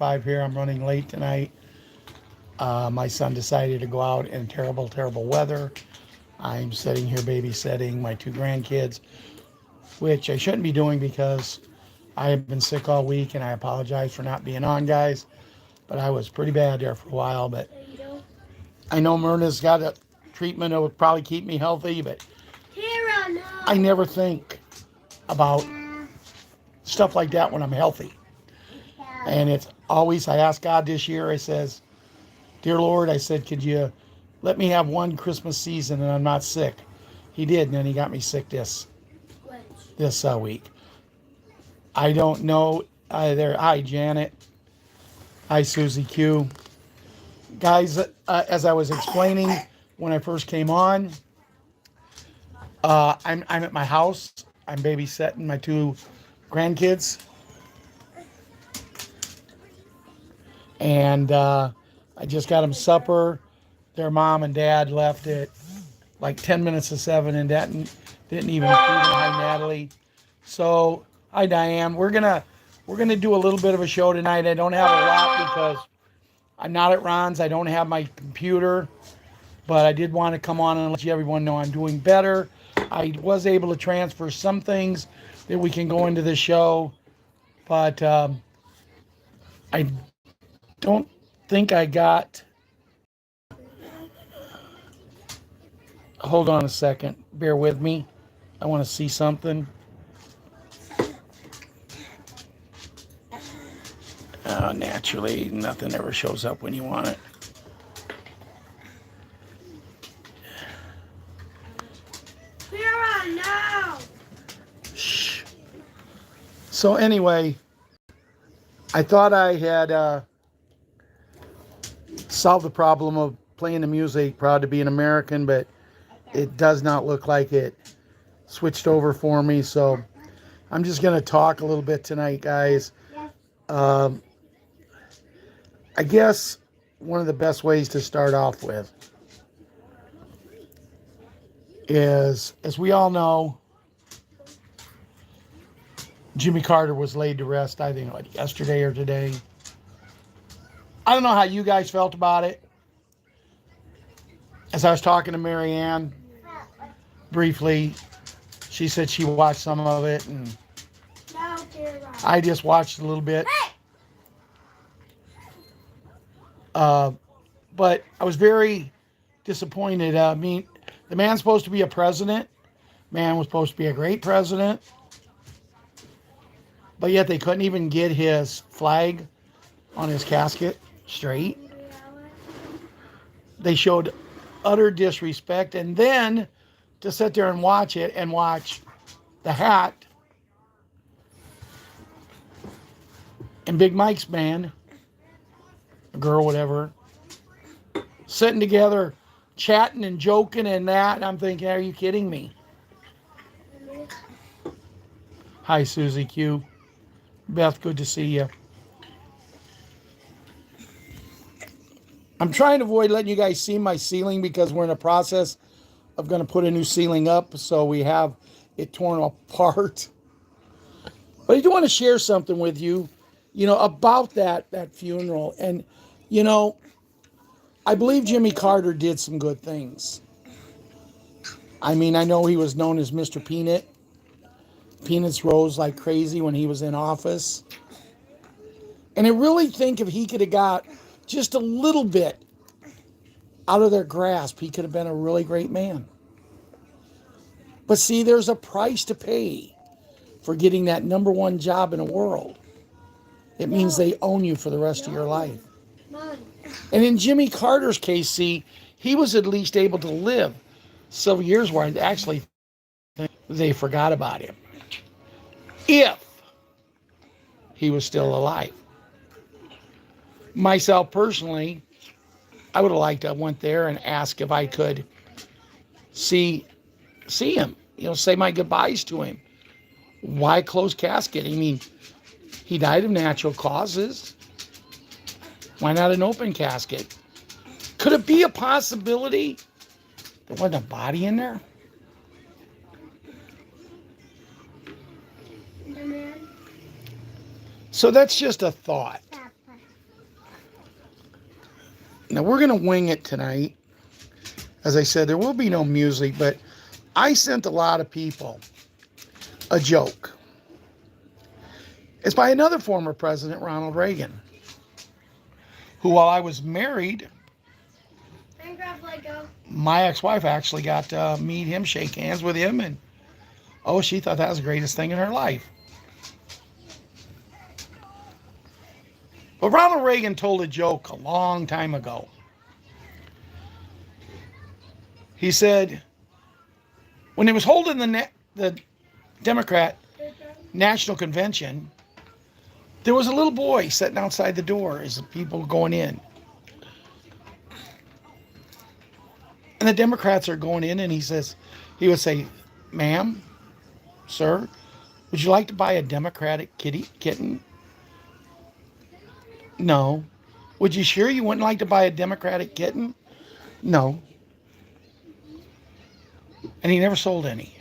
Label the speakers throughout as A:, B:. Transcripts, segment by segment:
A: 5 here. I'm running late tonight. My son decided to go out in terrible, terrible weather. I'm sitting here babysitting my 2 grandkids, which I shouldn't be doing because I have been sick all week, and I apologize for not being on, guys. But I was pretty bad there for a while. But I know Myrna's got a treatment that would probably keep me healthy, but I never think about stuff like that when I'm healthy. And it's always, I asked God this year, I says, Dear Lord, I said, could you let me have one Christmas season and I'm not sick? He did, and then he got me sick this week. I don't know either. Hi, Janet. Hi, Susie Q. Guys, as I was explaining when I first came on, I'm at my house. I'm babysitting my 2 grandkids. And I just got them supper. Their mom and dad left at like 10 minutes to 7 and didn't even feed them. Hi, Natalie. So, hi, Diane. We're gonna do a little bit of a show tonight. I don't have a lot because I'm not at Ron's. I don't have my computer. But I did want to come on and let everyone know I'm doing better. I was able to transfer some things that we can go into the show. But I don't think I got... Hold on a second. Bear with me. I want to see something. Naturally, nothing ever shows up when you want it. Now. Shh. So anyway, I thought I had solved the problem of playing the music, proud to be an American, but it does not look like it switched over for me. So I'm just going to talk a little bit tonight, guys. I guess one of the best ways to start off with is, as we all know, Jimmy Carter was laid to rest, I think, like yesterday or today. I don't know how you guys felt about it. As I was talking to Marianne briefly, she said she watched some of it, and I just watched a little bit. But I was very disappointed. I mean, the man's supposed to be a president. Man was supposed to be a great president. But yet they couldn't even get his flag on his casket straight. They showed utter disrespect. And then to sit there and watch it and watch the hat and Big Mike's band, a girl, whatever, sitting together, chatting and joking and that. And I'm thinking, are you kidding me? Hi, Susie Q. Beth, good to see you. I'm trying to avoid letting you guys see my ceiling because we're in a process of going to put a new ceiling up. So we have it torn apart. But I do want to share something with you, about that funeral. And, I believe Jimmy Carter did some good things. I mean, I know he was known as Mr. Peanut. Peanuts rose like crazy when he was in office. And I really think if he could have got just a little bit out of their grasp, he could have been a really great man. But see, there's a price to pay for getting that #1 job in the world. It means they own you for the rest of your life. And in Jimmy Carter's case, see, he was at least able to live several years where I actually think they forgot about him. If he was still alive. Myself personally, I would have liked to went there and asked if I could see him, say my goodbyes to him. Why closed casket? I mean, he died of natural causes. Why not an open casket? Could it be a possibility there wasn't a body in there? So that's just a thought. Now we're going to wing it tonight. As I said, there will be no music, but I sent a lot of people a joke. It's by another former president, Ronald Reagan, who, while I was married, my ex-wife actually got to meet him, shake hands with him, and oh, she thought that was the greatest thing in her life. But Ronald Reagan told a joke a long time ago. He said, when he was holding the Democrat National Convention, there was a little boy sitting outside the door as the people were going in. And the Democrats are going in, and he would say, ma'am, sir, would you like to buy a Democratic kitten? No. Would you sure you wouldn't like to buy a Democratic kitten? No. And he never sold any.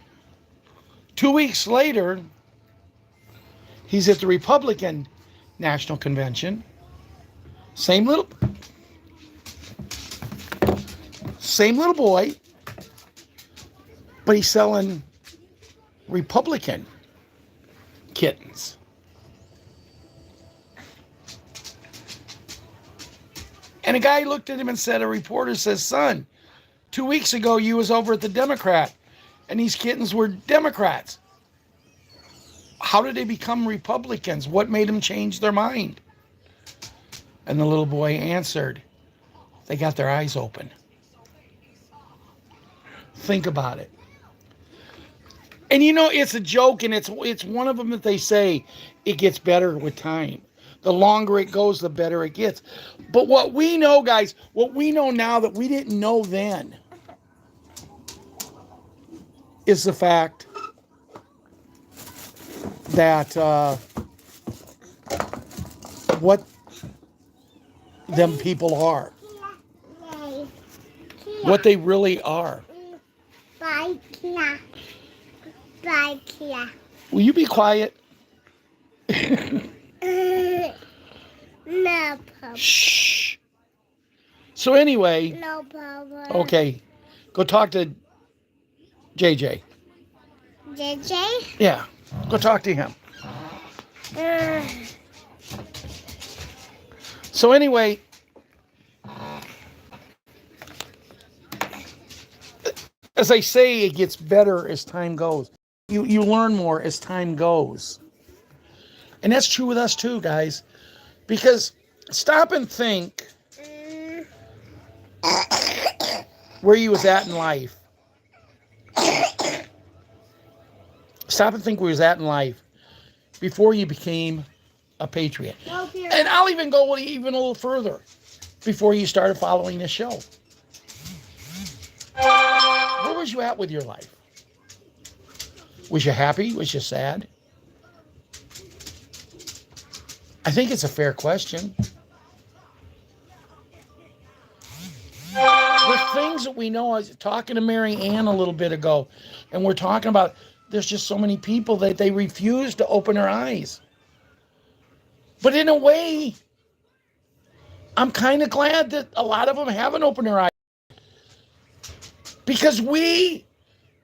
A: 2 weeks later, he's at the Republican National Convention. Same little boy, but he's selling Republican kittens. And a guy looked at him and said, a reporter says, son, 2 weeks ago you was over at the Democrat and these kittens were Democrats. How did they become Republicans? What made them change their mind? And the little boy answered, they got their eyes open. Think about it. And you know, it's a joke, and it's one of them that they say it gets better with time. The longer it goes, the better it gets. But what we know, guys, what we know now that we didn't know then is the fact that what them people are. What they really are. Will you be quiet?
B: No, Papa.
A: Shh. So anyway.
B: No, Papa.
A: Okay. Go talk to JJ.
B: JJ?
A: Yeah. Go talk to him. So anyway. As I say, it gets better as time goes. You learn more as time goes. And that's true with us too, guys. Because stop and think where you was at in life. Stop and think where you was at in life before you became a patriot. And I'll even go even a little further before you started following this show. Where was you at with your life? Was you happy? Was you sad? I think it's a fair question. The things that we know, I was talking to Mary Ann a little bit ago, and we're talking about there's just so many people that they refuse to open their eyes. But in a way, I'm kind of glad that a lot of them haven't opened their eyes. Because we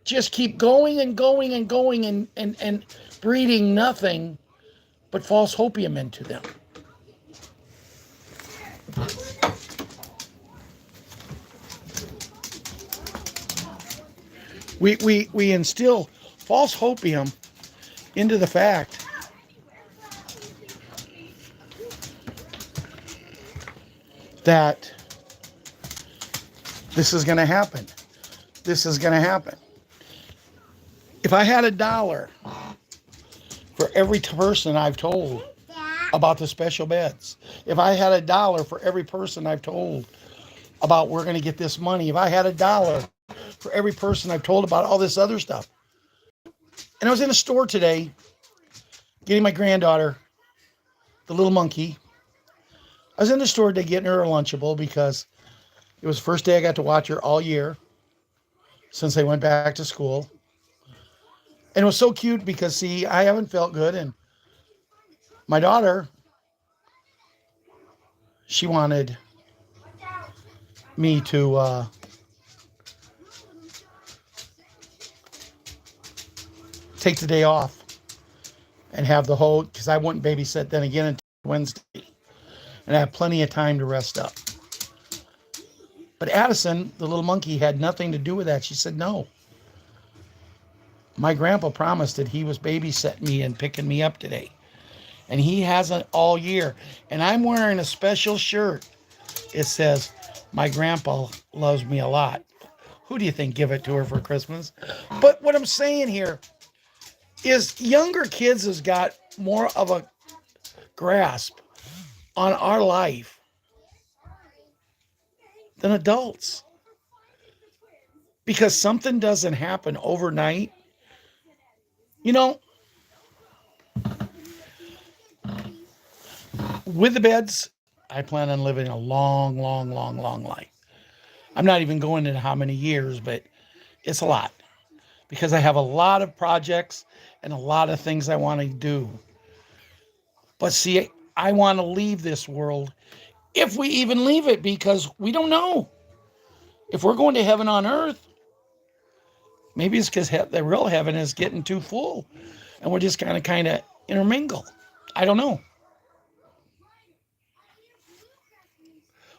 A: just keep going and going and going and breeding nothing but false hopium into them. We instill false hopium into the fact that this is going to happen. This is going to happen. If I had $1 for every person I've told about the special beds, if I had $1 for every person I've told about we're going to get this money, if I had $1 for every person I've told about all this other stuff. And I was in a store today getting my granddaughter, the little monkey. I was in the store today getting her a Lunchable because it was the first day I got to watch her all year since they went back to school. And it was so cute because, see, I haven't felt good. And my daughter, she wanted me to take the day off and have the whole, because I wouldn't babysit then again until Wednesday, and I have plenty of time to rest up. But Addison, the little monkey, had nothing to do with that. She said, no. My grandpa promised that he was babysitting me and picking me up today. And he hasn't all year. And I'm wearing a special shirt. It says, my grandpa loves me a lot. Who do you think give it to her for Christmas? But what I'm saying here is younger kids has got more of a grasp on our life than adults. Because something doesn't happen overnight. You know, with the beds, I plan on living a long, long, long, long life. I'm not even going into how many years, but it's a lot. Because I have a lot of projects and a lot of things I want to do. But see, I want to leave this world, if we even leave it, because we don't know. If we're going to heaven on earth, maybe it's because the real heaven is getting too full. And we're just kind of intermingle. I don't know.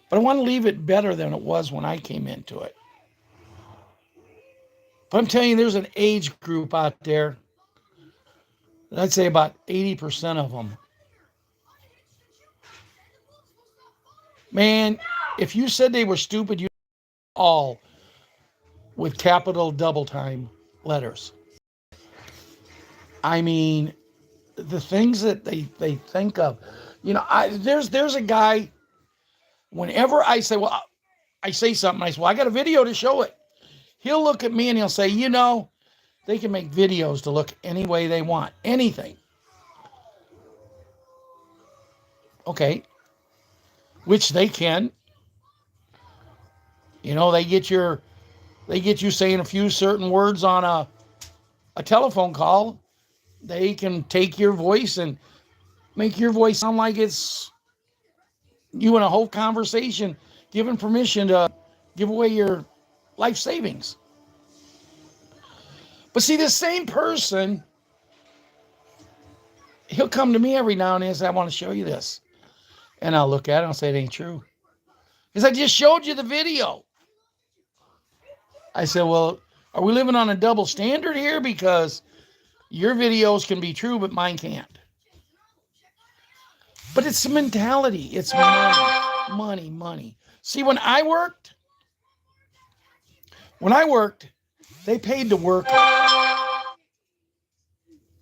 A: But I want to leave it better than it was when I came into it. But I'm telling you, there's an age group out there. I'd say about 80% of them. Man, if you said they were stupid, you all with capital double time letters. I mean, the things that they think of. You know, there's a guy, whenever I say, well, I say something, I say, well, I got a video to show it. He'll look at me and he'll say, you know, they can make videos to look any way they want. Anything. Okay. Which they can. You know, they get you saying a few certain words on a telephone call. They can take your voice and make your voice sound like it's you in a whole conversation, given permission to give away your life savings. But see, this same person, he'll come to me every now and then and say, I want to show you this. And I'll look at it and I'll say, it ain't true. Because I just showed you the video. I said, well, are we living on a double standard here? Because your videos can be true, but mine can't. But it's the mentality. It's money, money. See, when I worked, they paid the workers.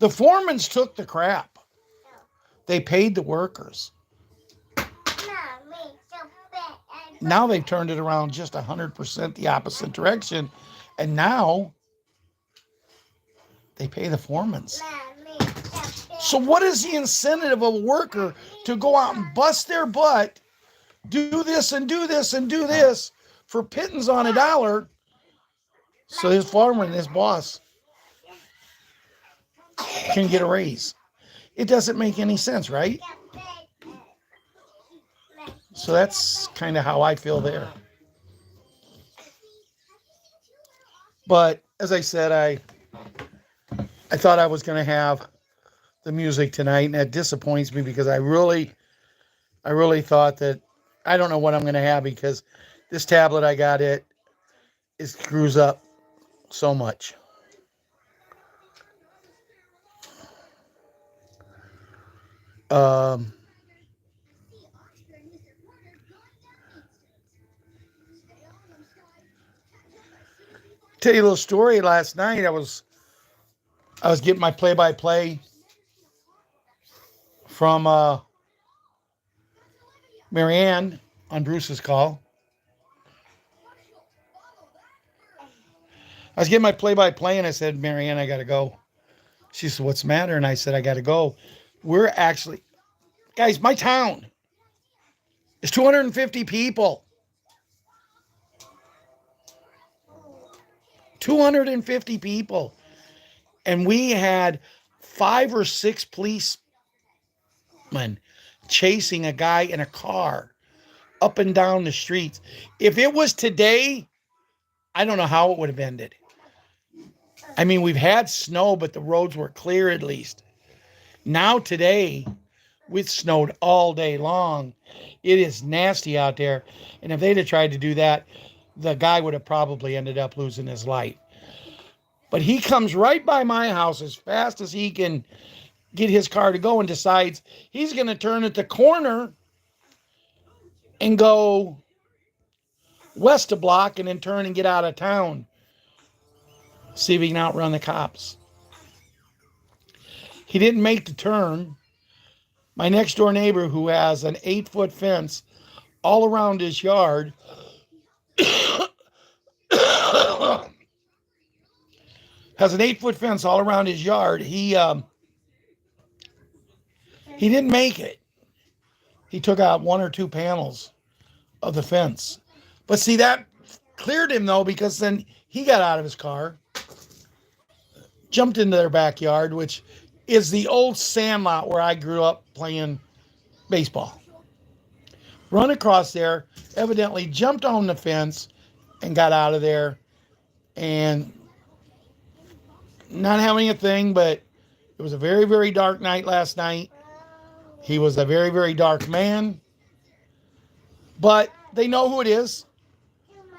A: The foremans took the crap. They paid the workers. Now they've turned it around just 100% the opposite direction. And now they pay the foremans. So what is the incentive of a worker to go out and bust their butt, do this and do this and do this for pittance on $1, so his foreman, his boss, can get a raise? It doesn't make any sense, right? So that's kind of how I feel there. But as I said, I thought I was going to have the music tonight, and that disappoints me because I really thought that I don't know what I'm going to have, because this tablet I got, it screws up so much. Tell you a little story. Last night I was getting my play-by-play from Marianne on Bruce's call. I was getting my play-by-play and I said, Marianne, I got to go. She said, what's the matter? And I said, I got to go. We're actually, guys, my town is 250 people. 250 people. And we had 5 or 6 policemen chasing a guy in a car up and down the streets. If it was today, I don't know how it would have ended. I mean, we've had snow, but the roads were clear at least. Now today, it snowed all day long. It is nasty out there. And if they'd have tried to do that, the guy would have probably ended up losing his life. But he comes right by my house as fast as he can get his car to go and decides he's going to turn at the corner and go west a block and then turn and get out of town. See if he can outrun the cops. He didn't make the turn. My next door neighbor, who has an 8-foot fence all around his yard, has an 8-foot fence all around his yard. He didn't make it. He took out 1 or 2 panels of the fence. But see, that cleared him though, because then he got out of his car, jumped into their backyard, which is the old sand lot where I grew up playing baseball. Run across there, evidently jumped on the fence and got out of there, and not having a thing, but it was a very, very dark night last night. He was a very, very dark man, but they know who it is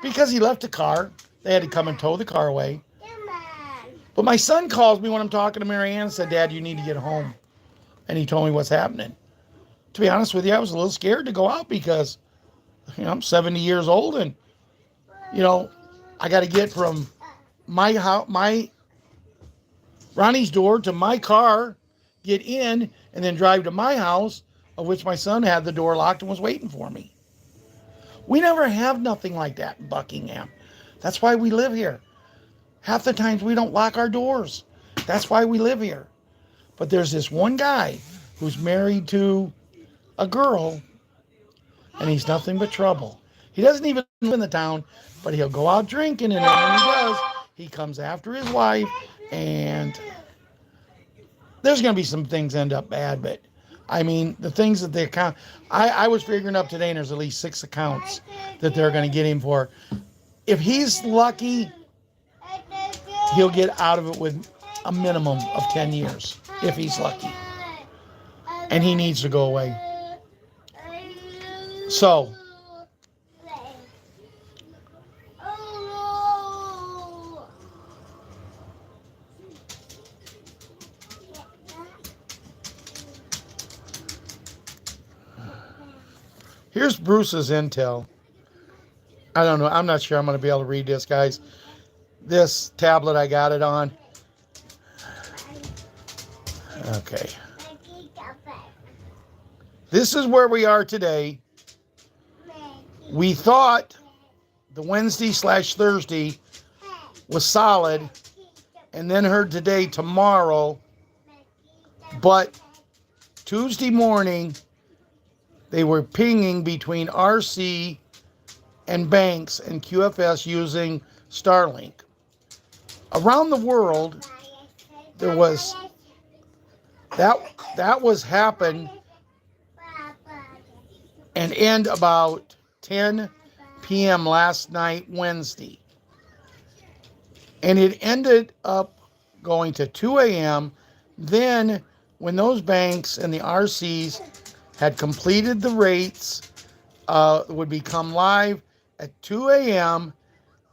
A: because he left the car. They had to come and tow the car away. But my son calls me when I'm talking to Mary Ann and said, "Dad, you need to get home." And he told me what's happening. To be honest with you, I was a little scared to go out because, I'm 70 years old and, I got to get from my house, Ronnie's door to my car, get in, and then drive to my house, of which my son had the door locked and was waiting for me. We never have nothing like that in Buckingham. That's why we live here. Half the times we don't lock our doors. That's why we live here. But there's this one guy who's married to a girl, and he's nothing but trouble. He doesn't even live in the town, but he'll go out drinking, and when he does, he comes after his wife, and there's going to be some things end up bad, but I mean, the things that they account, I was figuring up today, and there's at least 6 accounts that they're going to get him for. If he's lucky, he'll get out of it with a minimum of 10 years, if he's lucky. And he needs to go away. So, here's Bruce's intel. I don't know. I'm not sure I'm going to be able to read this, guys. This tablet, I got it on. Okay. This is where we are today. We thought the Wednesday/Thursday was solid, and then heard today, tomorrow. But Tuesday morning, they were pinging between RC and banks and QFS using Starlink. Around the world, there was that was happen and end about 10 p.m. last night, Wednesday. And it ended up going to 2 a.m. Then, when those banks and the RCs had completed the rates, would become live at 2 a.m.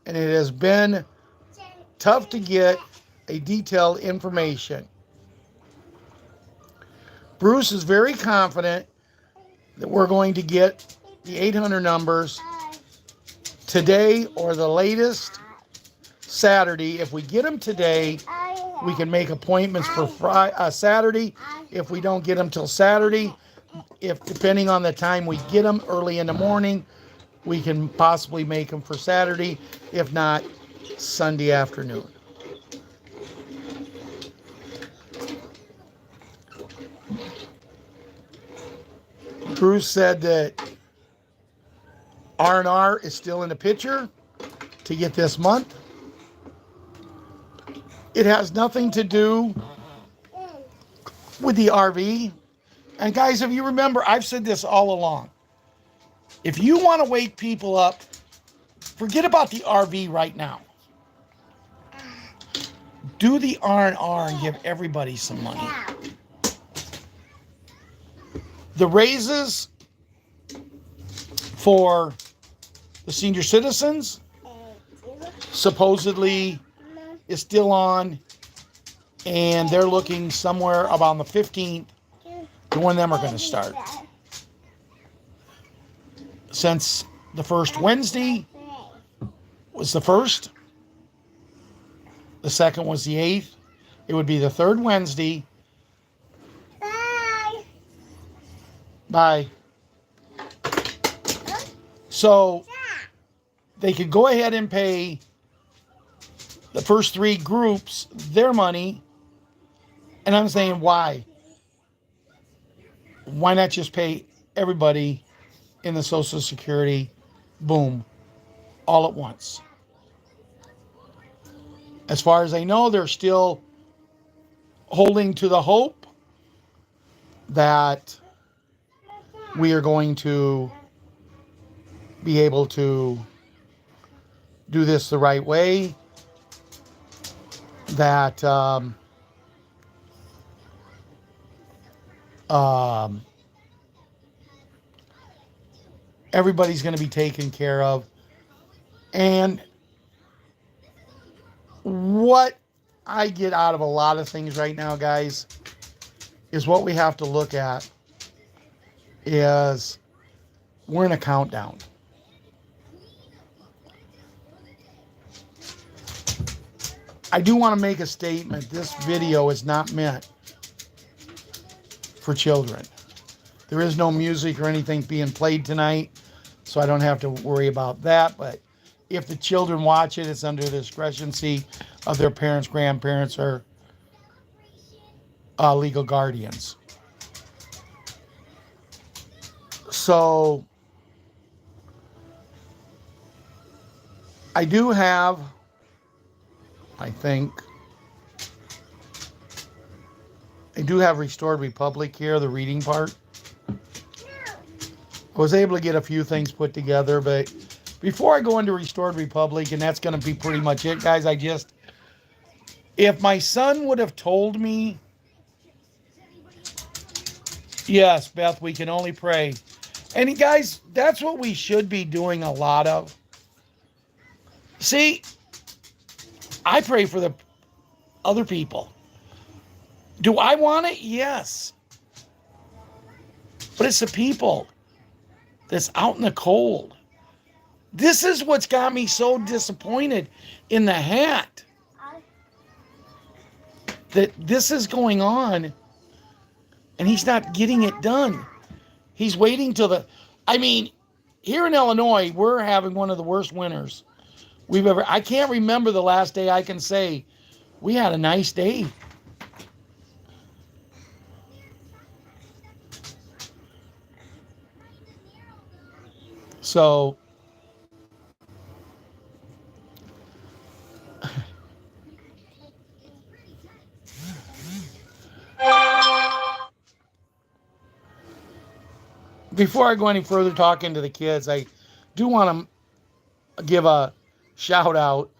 A: And it has been tough to get a detailed information. Bruce is very confident that we're going to get the 800 numbers today or the latest Saturday. If we get them today, we can make appointments for Saturday. If we don't get them till Saturday, depending on the time we get them early in the morning, we can possibly make them for Saturday. If not, Sunday afternoon. Bruce said that R&R is still in the picture to get this month. It has nothing to do with the RV. And guys, if you remember, I've said this all along. If you want to wake people up, forget about the RV right now. Do the R&R and give everybody some money. The raises for the senior citizens supposedly is still on, and they're looking somewhere about the 15th to when them are going to start. Since the first Wednesday was the 1st, the 2nd was the 8th, it would be the 3rd Wednesday. Bye. So they could go ahead and pay the first 3 groups their money. And I'm saying, why? Why not just pay everybody in the Social Security, boom, all at once? As far as I know, they're still holding to the hope that we are going to be able to do this the right way, that everybody's going to be taken care of. And what I get out of a lot of things right now, guys, is what we have to look at is we're in a countdown. I do want to make a statement. This video is not meant for children. There is no music or anything being played tonight, so I don't have to worry about that. But if the children watch it, it's under the discretion of their parents, grandparents, or legal guardians. So I do have, I do have Restored Republic here, the reading part. I was able to get a few things put together, but before I go into Restored Republic, and that's going to be pretty much it, guys, if my son would have told me, yes, Beth, we can only pray. And guys, that's what we should be doing a lot of. See, I pray for the other people. Do I want it? Yes. But it's the people that's out in the cold. This is what's got me so disappointed in the hat. That this is going on and he's not getting it done. He's waiting till here in Illinois, we're having one of the worst winters we've ever. I can't remember the last day I can say we had a nice day. So before I go any further talking to the kids, I do want to give a shout out.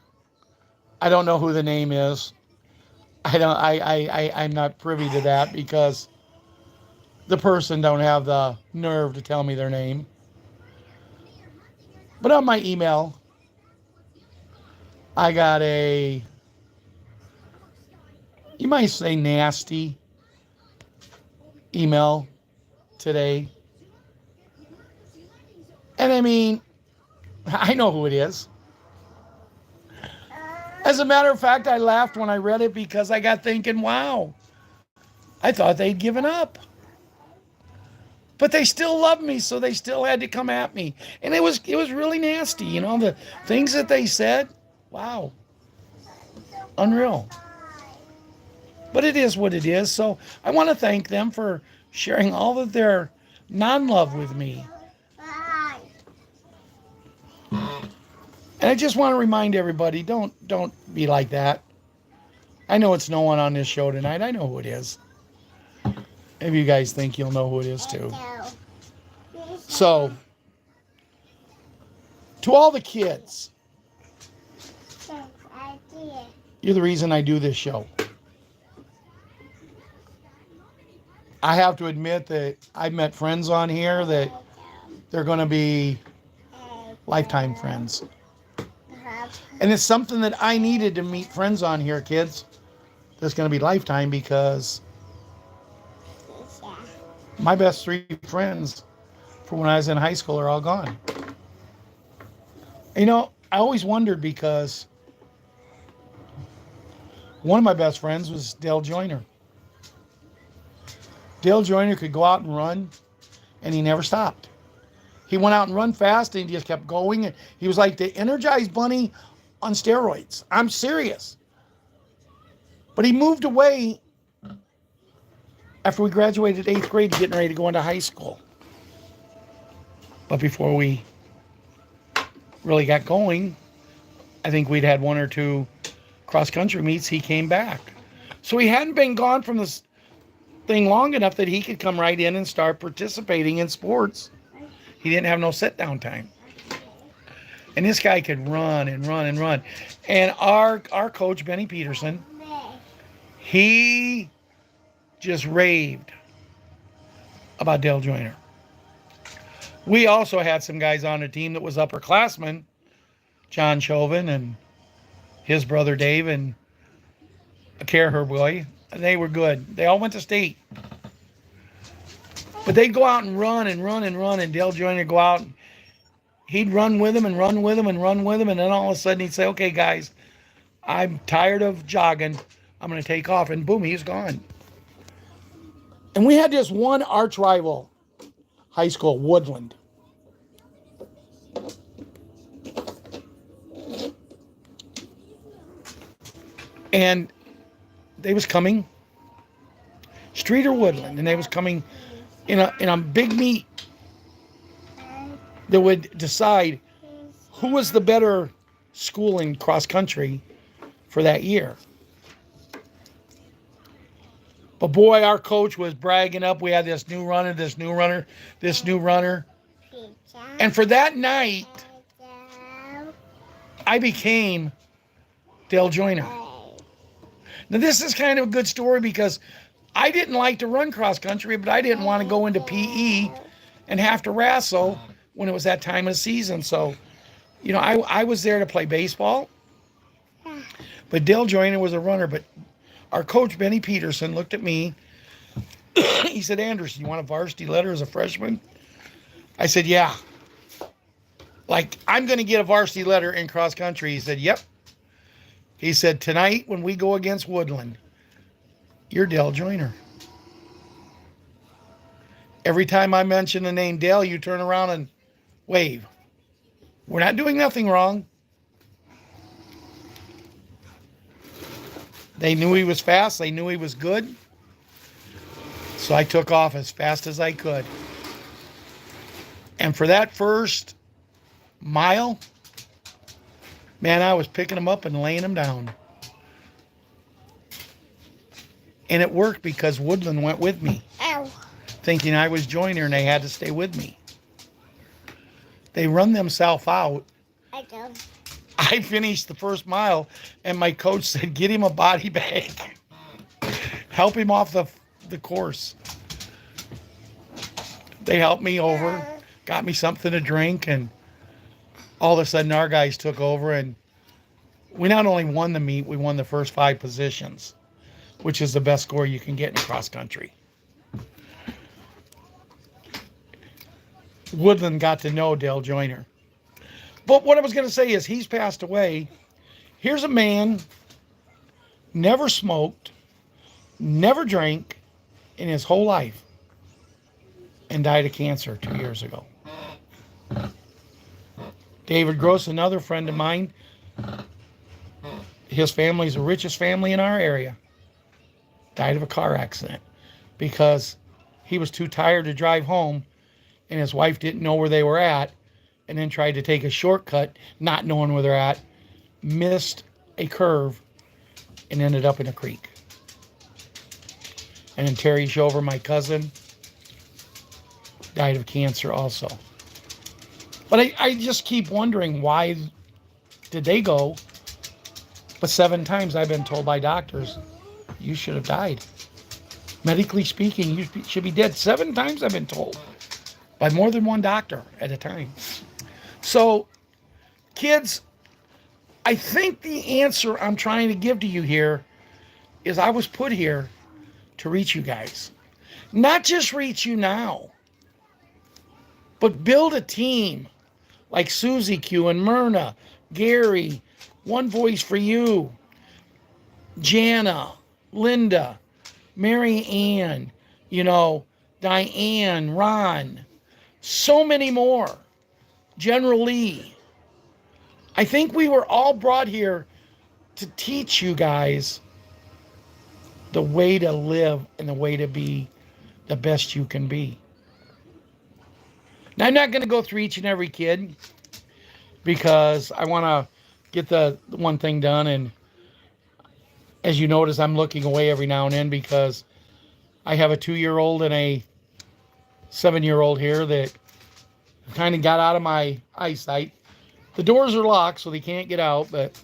A: I don't know who the name is. I'm not privy to that because the person don't have the nerve to tell me their name. But on my email, I got you might say nasty email today. And I know who it is. As a matter of fact, I laughed when I read it because I got thinking, wow, I thought they'd given up. But they still loved me, so they still had to come at me. And it was really nasty, the things that they said. Wow. Unreal. But it is what it is. So I want to thank them for sharing all of their non-love with me. And I just want to remind everybody, don't be like that. I know it's no one on this show tonight. I know who it is. If you guys think you'll know who it is too. So, To all the kids,
B: Yes, I did.
A: you're the reason I do this show. I have to admit that I've met friends on here that they're going to be lifetime friends. And it's something that I needed to meet friends on here, kids. That's going to be lifetime because my best 3 friends from when I was in high school are all gone. You know, I always wondered because one of my best friends was Dale Joyner. Dale Joyner could go out and run, and he never stopped. He went out and run fast, and he just kept going. He was like the Energized Bunny on steroids. I'm serious. But he moved away after we graduated 8th grade, getting ready to go into high school. But before we really got going, I think we'd had 1 or 2 cross-country meets. He came back. So he hadn't been gone from this thing long enough that he could come right in and start participating in sports. He didn't have no sit-down time. And this guy could run and run and run. And our coach, Benny Peterson, he just raved about Dale Joyner. We also had some guys on the team that was upperclassmen, John Chauvin and his brother Dave and a her boy. They were good. They all went to state. But they'd go out and run and run and run, and Dale Joyner would go out. And he'd run with them and run with them and run with them, and then all of a sudden he'd say, okay, guys, I'm tired of jogging. I'm going to take off. And boom, he's gone. And we had this one arch rival high school, Woodland. And they was coming, Street or Woodland, and they was coming in a big meet that would decide who was the better school in cross country for that year. But boy, our coach was bragging up. We had this new runner, this new runner, this new runner. And for that night, I became Dale Joyner. Now, this is kind of a good story because I didn't like to run cross country, but I didn't want to go into PE and have to wrestle when it was that time of the season. So, you know, I was there to play baseball, but Dale Joyner was a runner. But our coach, Benny Peterson, looked at me. He said, Anderson, you want a varsity letter as a freshman? I said, yeah. Like, I'm going to get a varsity letter in cross country. He said, yep. He said, tonight when we go against Woodland, you're Dale Joyner. Every time I mention the name Dale, you turn around and wave. We're not doing nothing wrong. They knew he was fast. They knew he was good. So I took off as fast as I could. And for that first mile, man, I was picking them up and laying them down. And it worked because Woodland went with me.
B: Ow.
A: Thinking I was Joyner and they had to stay with me. They run themselves out.
B: I do.
A: I finished the first mile and my coach said, get him a body bag. Help him off the course. They helped me over, got me something to drink, and all of a sudden our guys took over and we not only won the meet, we won the first 5 positions, which is the best score you can get in cross country. Woodland got to know Dale Joyner. But what I was going to say is he's passed away. Here's a man, never smoked, never drank in his whole life, and died of cancer 2 years ago. David Gross, another friend of mine, his family's the richest family in our area, died of a car accident because he was too tired to drive home and his wife didn't know where they were at and then tried to take a shortcut, not knowing where they're at, missed a curve and ended up in a creek. And then Terry Shover, my cousin, died of cancer also. But I just keep wondering, why did they go? But 7 times I've been told by doctors, you should have died. Medically speaking, you should be dead. 7 times I've been told by more than one doctor at a time. So, kids, I think the answer I'm trying to give to you here is I was put here to reach you guys. Not just reach you now, but build a team like Susie Q and Myrna, Gary, One Voice for You, Jana, Linda, Mary Ann, Diane, Ron, so many more. General Lee. I think we were all brought here to teach you guys the way to live and the way to be the best you can be. Now, I'm not going to go through each and every kid because I want to get the one thing done. And as you notice, I'm looking away every now and then because I have a 2-year-old and a 7-year-old here that kind of got out of my eyesight. The doors are locked, so they can't get out, but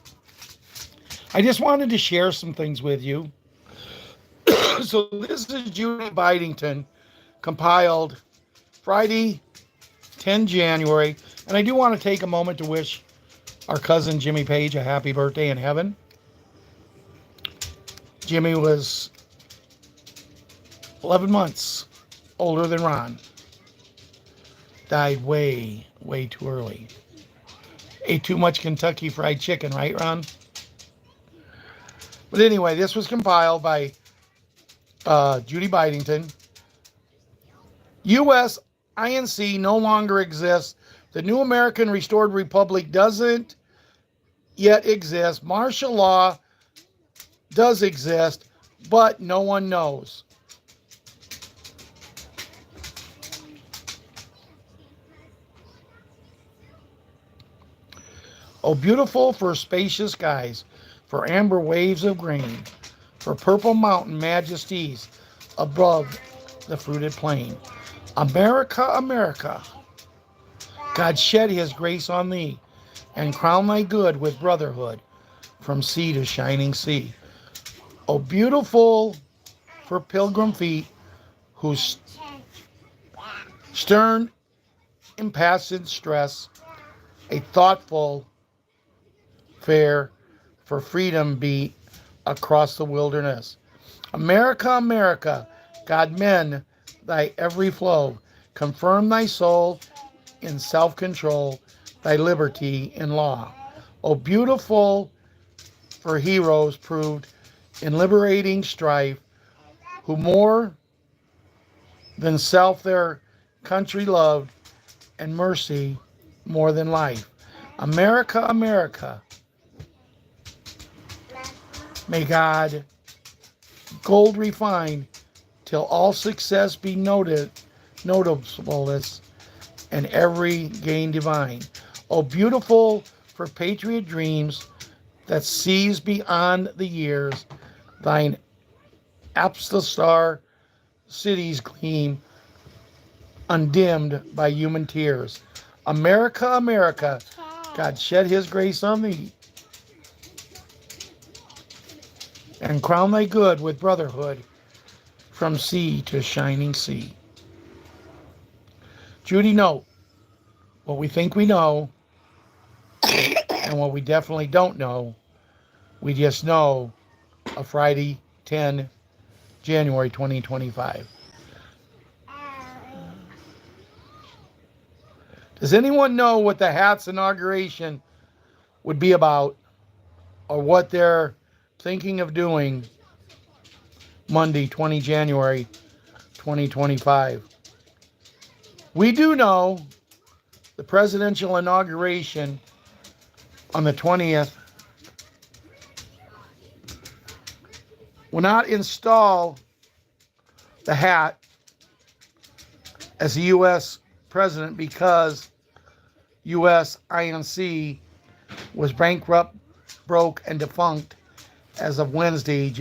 A: I just wanted to share some things with you. So this is Judy Bidington, compiled Friday, 10 January. And I do want to take a moment to wish our cousin Jimmy Page a happy birthday in heaven. Jimmy was 11 months older than Ron. Died way, way too early. Ate too much Kentucky Fried Chicken, right, Ron? But anyway, this was compiled by Judy Bidington. U.S. INC no longer exists. The new American Restored Republic doesn't yet exist. Martial law does exist, but no one knows. Oh, beautiful for spacious skies, for amber waves of grain, for purple mountain majesties above the fruited plain. America, America, God shed his grace on thee, and crown thy good with brotherhood from sea to shining sea. Oh, beautiful for pilgrim feet, whose stern, impassive stress, a thoughtful fare for freedom beat across the wilderness. America, America, God mend thy every flow, confirm thy soul in self-control, thy liberty in law. Oh, beautiful for heroes proved in liberating strife, who more than self their country loved, and mercy more than life. America, America, may God gold refine till all success be notableness and every gain divine. Oh, beautiful for patriot dreams that sees beyond the years, thine apostlar cities gleam, undimmed by human tears. America, America, God shed his grace on thee, and crown thy good with brotherhood from sea to shining sea. Judy, note what we think we know and what we definitely don't know. We just know a Friday, 10 January 2025. Does anyone know what the hat's inauguration would be about, or what they're thinking of doing Monday, 20 January 2025? We do know the presidential inauguration on the 20th will not install the hat as the U.S. president because U.S. INC was bankrupt, broke, and defunct as of Wednesday, 1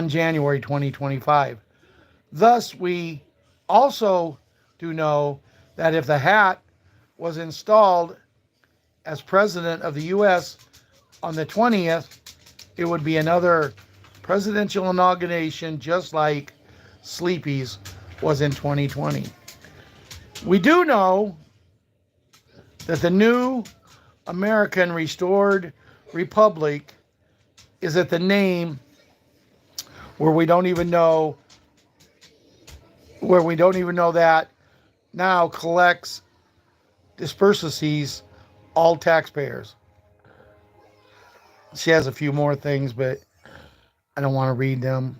A: January 2025. Thus, we also do know that if the hat was installed as president of the U.S. on the 20th, it would be another presidential inauguration just like Sleepy's was in 2020. We do know that the new American Restored Republic is at the name where we don't even know that now collects, disperses all taxpayers. She has a few more things, but I don't want to read them.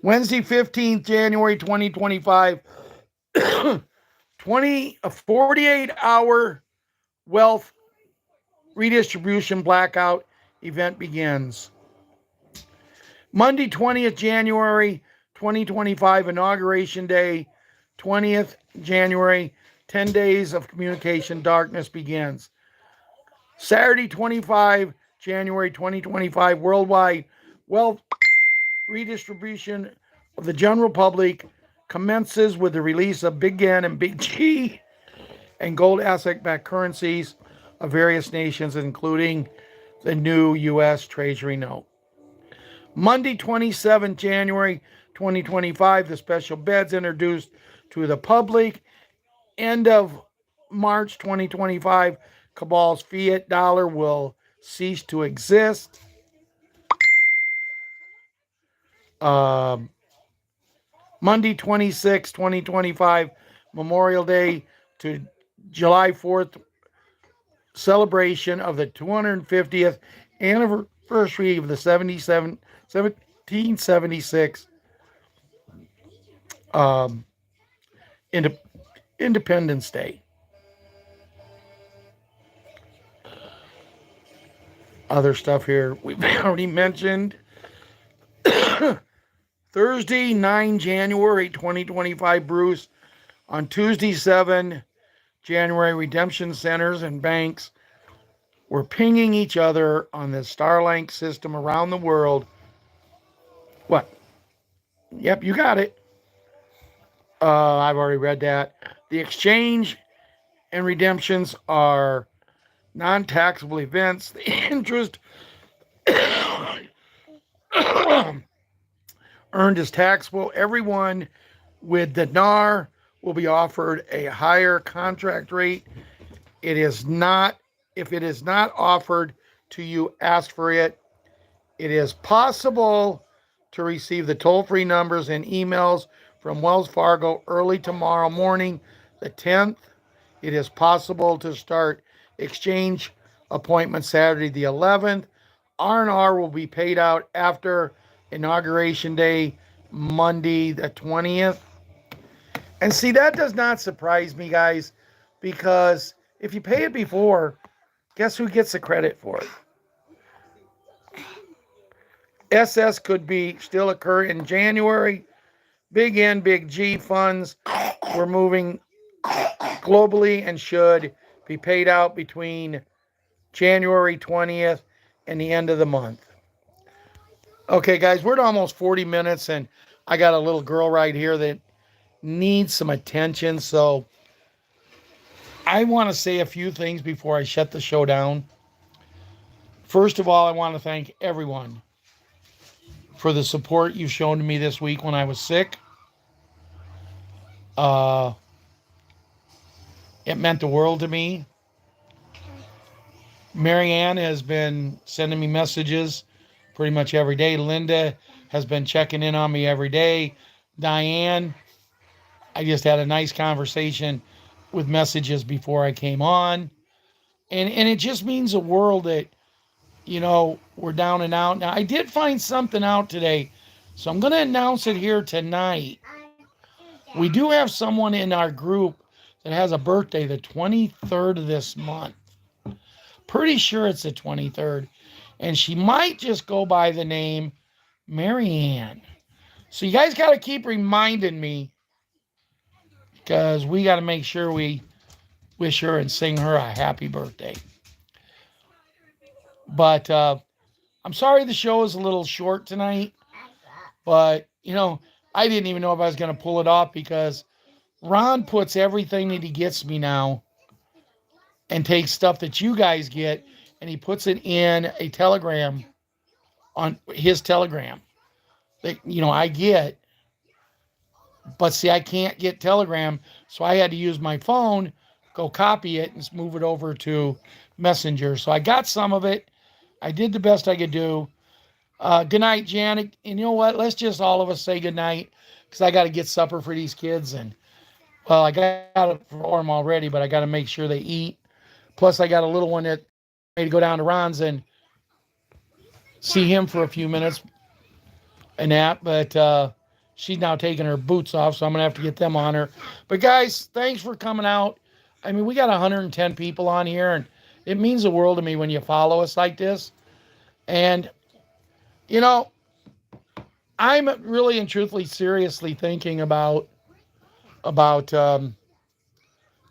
A: Wednesday, 15th January 2025, 48-hour wealth redistribution blackout event begins. Monday, 20th January 2025, Inauguration Day, 20th January, 10 days of communication darkness begins. Saturday, 25 January 2025, worldwide wealth redistribution of the general public commences with the release of Big N and Big G and gold asset-backed currencies of various nations, including the new U.S. Treasury note. Monday, 27 January 2025, the special beds introduced to the public. End of March 2025, Cabal's fiat dollar will cease to exist. Monday, 26, 2025, Memorial Day to July 4th, celebration of the 250th anniversary of the 1776 Independence Day. Other stuff here we've already mentioned. Thursday, 9 January 2025, Bruce. On Tuesday, 7 January, redemption centers and banks were pinging each other on the Starlink system around the world. What? Yep, you got it. I've already read that. The exchange and redemptions are non-taxable events. The interest earned is taxable. Everyone with dinar will be offered a higher contract rate. It is not, if it is not offered to you, ask for it. It is possible to receive the toll-free numbers and emails from Wells Fargo early tomorrow morning, the 10th. It is possible to start exchange appointment Saturday the 11th. R&R will be paid out after Inauguration Day, Monday the 20th. And see, that does not surprise me, guys, because if you pay it before, guess who gets the credit for it? SS could be still occur in January. Big N, Big G funds were moving globally and should be paid out between January 20th and the end of the month. Okay, guys, we're at almost 40 minutes, and I got a little girl right here that needs some attention, so I want to say a few things before I shut the show down. First of all, I want to thank everyone for the support you've shown to me this week when I was sick. It meant the world to me. Marianne has been sending me messages pretty much every day. Linda has been checking in on me every day. Diane, I just had a nice conversation with messages before I came on. And it just means the world that, you know, we're down and out. Now, I did find something out today, so I'm going to announce it here tonight. We do have someone in our group that has a birthday the 23rd of this month. Pretty sure it's the 23rd. And she might just go by the name Marianne. So you guys got to keep reminding me, because we got to make sure we wish her and sing her a happy birthday. But I'm sorry the show is a little short tonight. But, you know, I didn't even know if I was going to pull it off, because Ron puts everything that he gets me now and takes stuff that you guys get and he puts it in a telegram on his telegram that I get. But see, I can't get telegram, so I had to use my phone, go copy it and move it over to Messenger. So I got some of it. I did the best I could do. Good night, Janet. And you know what? Let's just all of us say good night because I got to get supper for these kids. And well, I got it for them already, but I got to make sure they eat. Plus, I got a little one that made to go down to Ron's and see him for a few minutes and that. But she's now taking her boots off, so I'm going to have to get them on her. But guys, thanks for coming out. I mean, we got 110 people on here, and it means the world to me when you follow us like this. And, I'm really and truthfully, seriously thinking about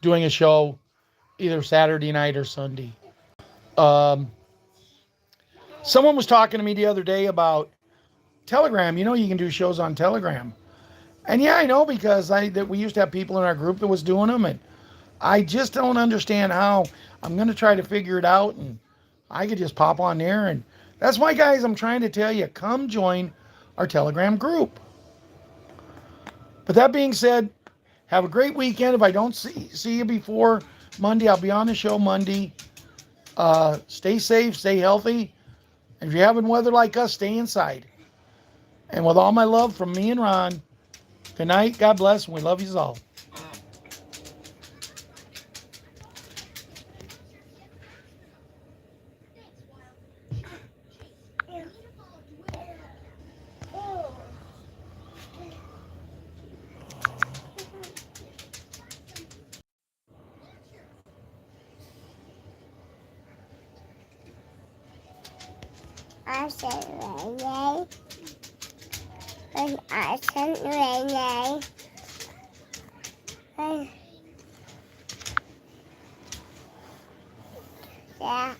A: doing a show either Saturday night or Sunday. Um, Someone was talking to me the other day about Telegram. You can do shows on Telegram. And yeah, I know because we used to have people in our group that was doing them, and I just don't understand how. I'm going to try to figure it out, and I could just pop on there. And that's why, guys, I'm trying to tell you, come join our Telegram group. But that being said, have a great weekend. If I don't see you before Monday, I'll be on the show Monday. Stay safe, stay healthy. And if you're having weather like us, stay inside. And with all my love from me and Ron, good night, God bless, and we love you all.
B: I said Renee. And I said Renee. And yeah.